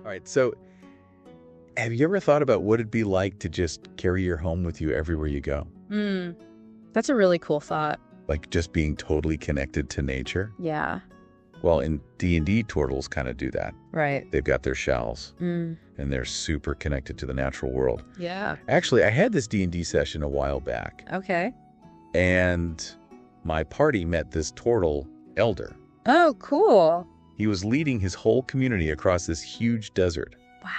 All right, so have you ever thought about what it'd be like to just carry your home with you everywhere you go? That's a really cool thought. Like just being totally connected to nature? Yeah. Well, in D&D, Tortles kind of do that. Right. They've got their shells, and they're super connected to the natural world. Yeah. Actually, I had this D&D session a while back, Okay. and my party met this Tortle elder. Oh, cool. He was leading his whole community across this huge desert, Wow.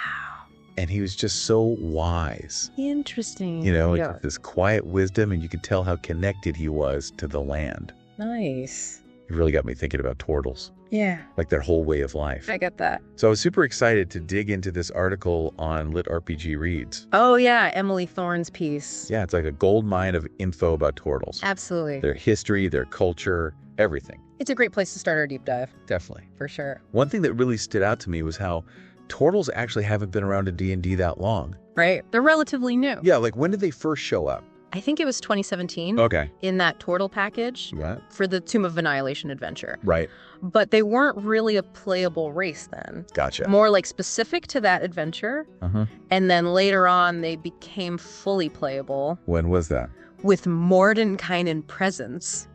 and he was just so wise. Interesting. You know, Yeah. this quiet wisdom, and you could tell how connected he was to the land. Nice. It really got me thinking about Tortles, Yeah. like their whole way of life. I get that. So I was super excited to dig into this article on LitRPG Reads. Oh, yeah. Emily Thorne's piece. Yeah, it's like a gold mine of info about Tortles. Absolutely. Their history, their culture, everything. It's a great place to start our deep dive. Definitely. For sure. One thing that really stood out to me was how Tortles actually haven't been around in D&D that long. Right. They're relatively new. Yeah, like when did they first show up? I think it was 2017 Okay. in that Tortle package Right. for the Tomb of Annihilation adventure. Right. But they weren't really a playable race then. Gotcha. More like specific to that adventure. Uh-huh. And then later on, they became fully playable When was that? with Mordenkainen presence.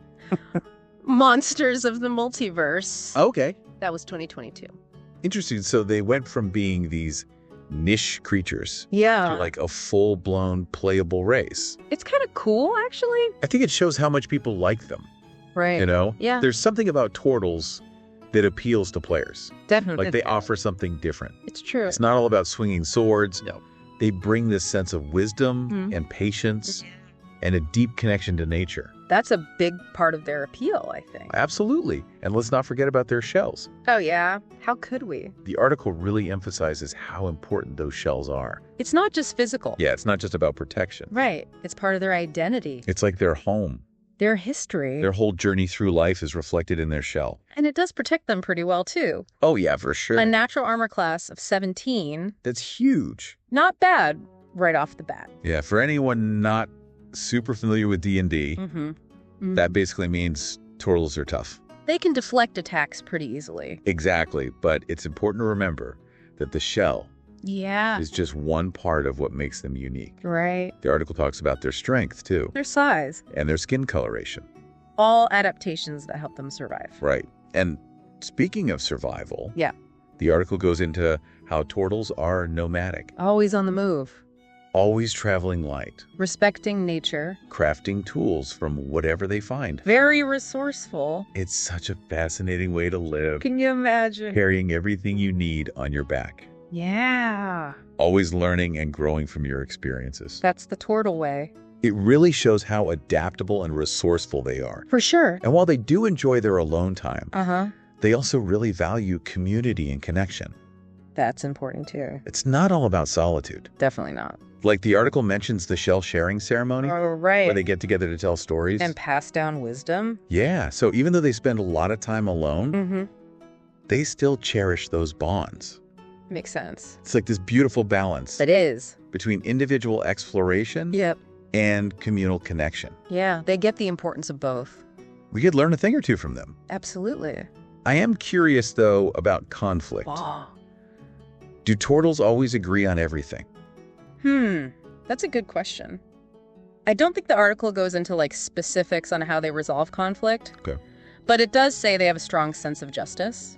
Monsters of the Multiverse. Okay. That was 2022. Interesting. So they went from being these niche creatures Yeah. to like a full-blown playable race. It's kind of cool, actually. I think it shows how much people like them, Right. you know? Yeah. There's something about Tortles that appeals to players. Definitely. Like they offer something different. It's true. It's not all about swinging swords. No. They bring this sense of wisdom Mhm. and patience and a deep connection to nature. That's a big part of their appeal, I think. Absolutely. And let's not forget about their shells. Oh, yeah. How could we? The article really emphasizes how important those shells are. It's not just physical. Yeah, it's not just about protection. Right. It's part of their identity, It's like their home. their history. Their whole journey through life is reflected in their shell. And it does protect them pretty well, too. Oh, yeah, for sure. A natural armor class of 17, That's huge. not bad right off the bat. Yeah, for anyone not super familiar with D&D, Mm-hmm. that basically means Tortles are tough. They can deflect attacks pretty easily. Exactly, but it's important to remember that the shell Yeah. is just one part of what makes them unique. Right. The article talks about their strength, too, Their size. and their skin coloration. All adaptations that help them survive. Right. And speaking of survival, Yeah. the article goes into how Tortles are nomadic, Always on the move. always traveling light, Respecting nature. crafting tools from whatever they find. Very resourceful. It's such a fascinating way to live, Can you imagine? carrying everything you need on your back, Yeah. always learning and growing from your experiences. That's the Tortle way. It really shows how adaptable and resourceful they are. For sure. And while they do enjoy their alone time, Uh-huh. they also really value community and connection. That's important too. It's not all about solitude. Definitely not. Like the article mentions the shell sharing ceremony, Oh, right. where they get together to tell stories. And pass down wisdom. Yeah, so even though they spend a lot of time alone, Mm-hmm. they still cherish those bonds. Makes sense. It's like this beautiful balance It is. between individual exploration Yep. and communal connection. Yeah, they get the importance of both. We could learn a thing or two from them. Absolutely. I am curious, though, about conflict. Wow. Do Tortles always agree on everything? That's a good question. I don't think the article goes into like specifics on how they resolve conflict. Okay. But it does say they have a strong sense of justice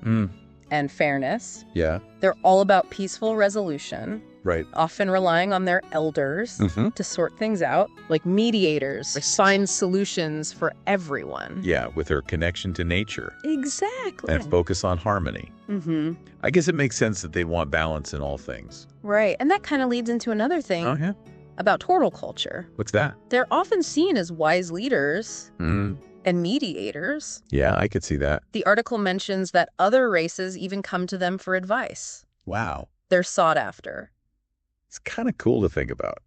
and fairness. Yeah, They're all about peaceful resolution, right. often relying on their elders to sort things out, like mediators, find solutions for everyone. Yeah, with her connection to nature Exactly. and focus on harmony. Mm-hmm. I guess it makes sense that they want balance in all things. Right. And that kind of leads into another thing Oh, yeah? about Tortle culture. What's that? They're often seen as wise leaders Mm. and mediators. Yeah, I could see that. The article mentions that other races even come to them for advice. Wow. They're sought after. It's kind of cool to think about.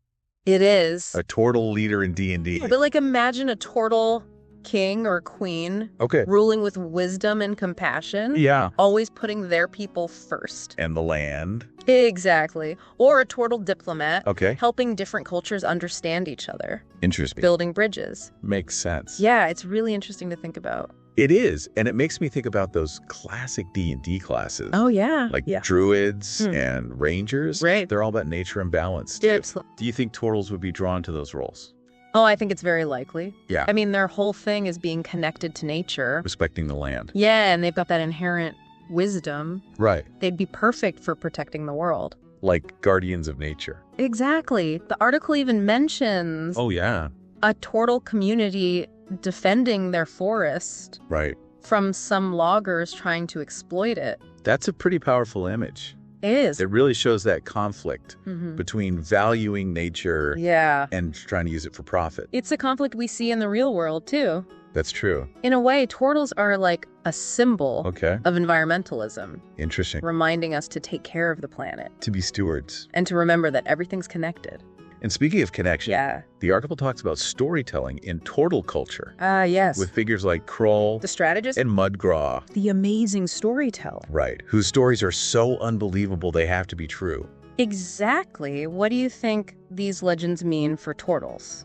It is. A Tortle leader in D&D. But like imagine a Tortle king or queen Okay. ruling with wisdom and compassion. Yeah. Always putting their people first. And the land. Exactly. Or a Tortle diplomat. Okay. Helping different cultures understand each other. Interesting. Building bridges. Makes sense. Yeah, it's really interesting to think about. It is, and it makes me think about those classic D&D classes. Oh, yeah. Like yeah. druids and rangers. Right. They're all about nature and balance, Yeah, too. Do you think Tortles would be drawn to those roles? Oh, I think it's very likely. Yeah. I mean, their whole thing is being connected to nature. Respecting the land. Yeah, and they've got that inherent wisdom. Right. They'd be perfect for protecting the world. Like guardians of nature. Exactly. The article even mentions Oh, yeah. a Tortle community defending their forest Right. from some loggers trying to exploit it. That's a pretty powerful image. It is. It really shows that conflict Mhm. between valuing nature Yeah. and trying to use it for profit. It's a conflict we see in the real world, too. That's true. In a way, tortles are like a symbol Okay. of environmentalism, Interesting. reminding us to take care of the planet To be stewards. and to remember that everything's connected. And speaking of connection, Yeah. the article talks about storytelling in Tortle culture Yes. with figures like Kroll the strategist and Mudgraw. the amazing storyteller. Right. Whose stories are so unbelievable they have to be true. Exactly. What do you think these legends mean for tortles?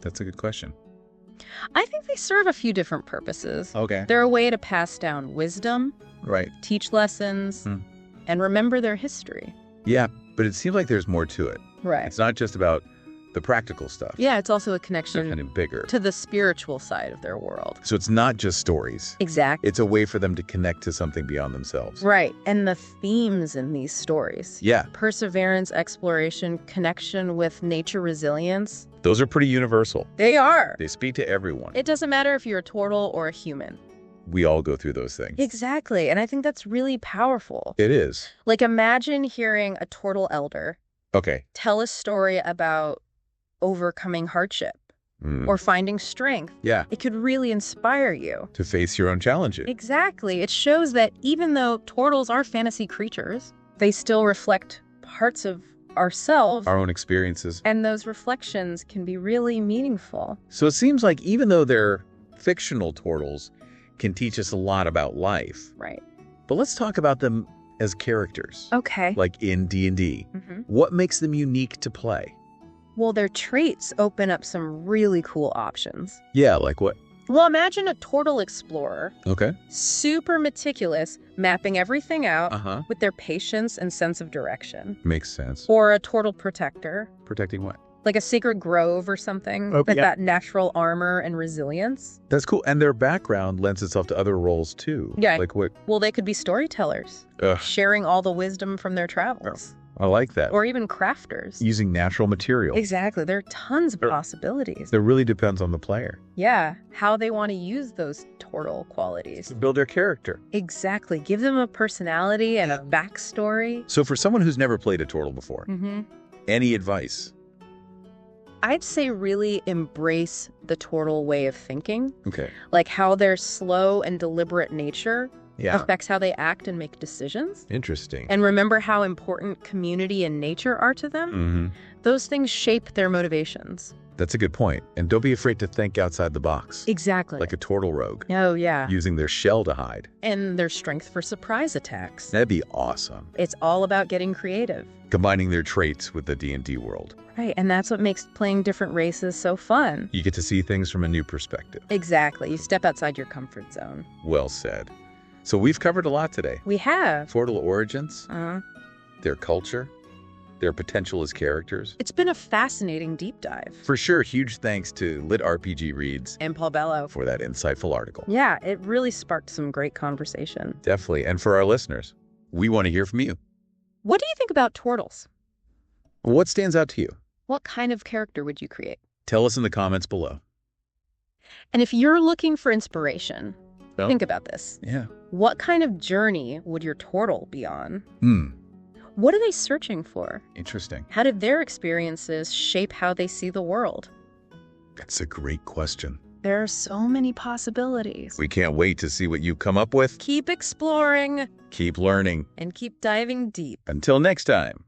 That's a good question. I think they serve a few different purposes. Okay. They're a way to pass down wisdom, Right. teach lessons, and remember their history. Yeah, but it seems like there's more to it. Right. It's not just about the practical stuff. Yeah, it's also a They're connection kind of bigger. to the spiritual side of their world. So it's not just stories. Exactly. It's a way for them to connect to something beyond themselves. Right. And the themes in these stories. Yeah, Perseverance, exploration, connection with nature, resilience. those are pretty universal. They are. They speak to everyone. It doesn't matter if you're a tortle or a human. We all go through those things. Exactly. And I think that's really powerful. It is. Like, imagine hearing a tortle elder Okay. tell a story about overcoming hardship or finding strength. Yeah, It could really inspire you. to face your own challenges. Exactly. It shows that even though tortles are fantasy creatures, they still reflect parts of ourselves, Our own experiences. and those reflections can be really meaningful. So it seems like even though they're fictional Tortles, can teach us a lot about life. Right. But let's talk about them as characters. Okay. Like in D&D. Mhm. What makes them unique to play? Well, their traits open up some really cool options. Yeah, like what? Well, imagine a tortle explorer, Okay. super meticulous, mapping everything out Uh-huh. with their patience and sense of direction. Makes sense. Or a tortle protector, Protecting what? like a sacred grove or something, Oh, with yeah. that natural armor and resilience. That's cool. And their background lends itself to other roles too. Yeah. Like what? Well, they could be storytellers, Ugh, sharing all the wisdom from their travels. I like that. Or even crafters. Using natural material. Exactly. There are tons of possibilities. That really depends on the player. Yeah. How they want to use those tortle qualities. To build their character. Exactly. Give them a personality and a backstory. So for someone who's never played a Tortle before, Mm-hmm. any advice? I'd say really embrace the tortle way of thinking, Okay. like how their slow and deliberate nature Yeah. affects how they act and make decisions. Interesting. And remember how important community and nature are to them. Mm-hmm. Those things shape their motivations. That's a good point. And don't be afraid to think outside the box. Exactly. Like a Tortle rogue. Oh, yeah. Using their shell to hide. And their strength for surprise attacks. That'd be awesome. It's all about getting creative. Combining their traits with the D&D world. Right. And that's what makes playing different races so fun. You get to see things from a new perspective. Exactly. You step outside your comfort zone. Well said. So we've covered a lot today. We have. Tortle origins, Uh-huh. their culture, their potential as characters. It's been a fascinating deep dive. For sure, huge thanks to LitRPG Reads And Paul Bello. for that insightful article. Yeah, it really sparked some great conversation. Definitely. And for our listeners, we want to hear from you. What do you think about tortles? What stands out to you? What kind of character would you create? Tell us in the comments below. And if you're looking for inspiration, Well, think about this. Yeah. What kind of journey would your tortle be on? What are they searching for? Interesting. How did their experiences shape how they see the world? That's a great question. There are so many possibilities. We can't wait to see what you come up with. Keep exploring Keep learning. and keep diving deep. Until next time.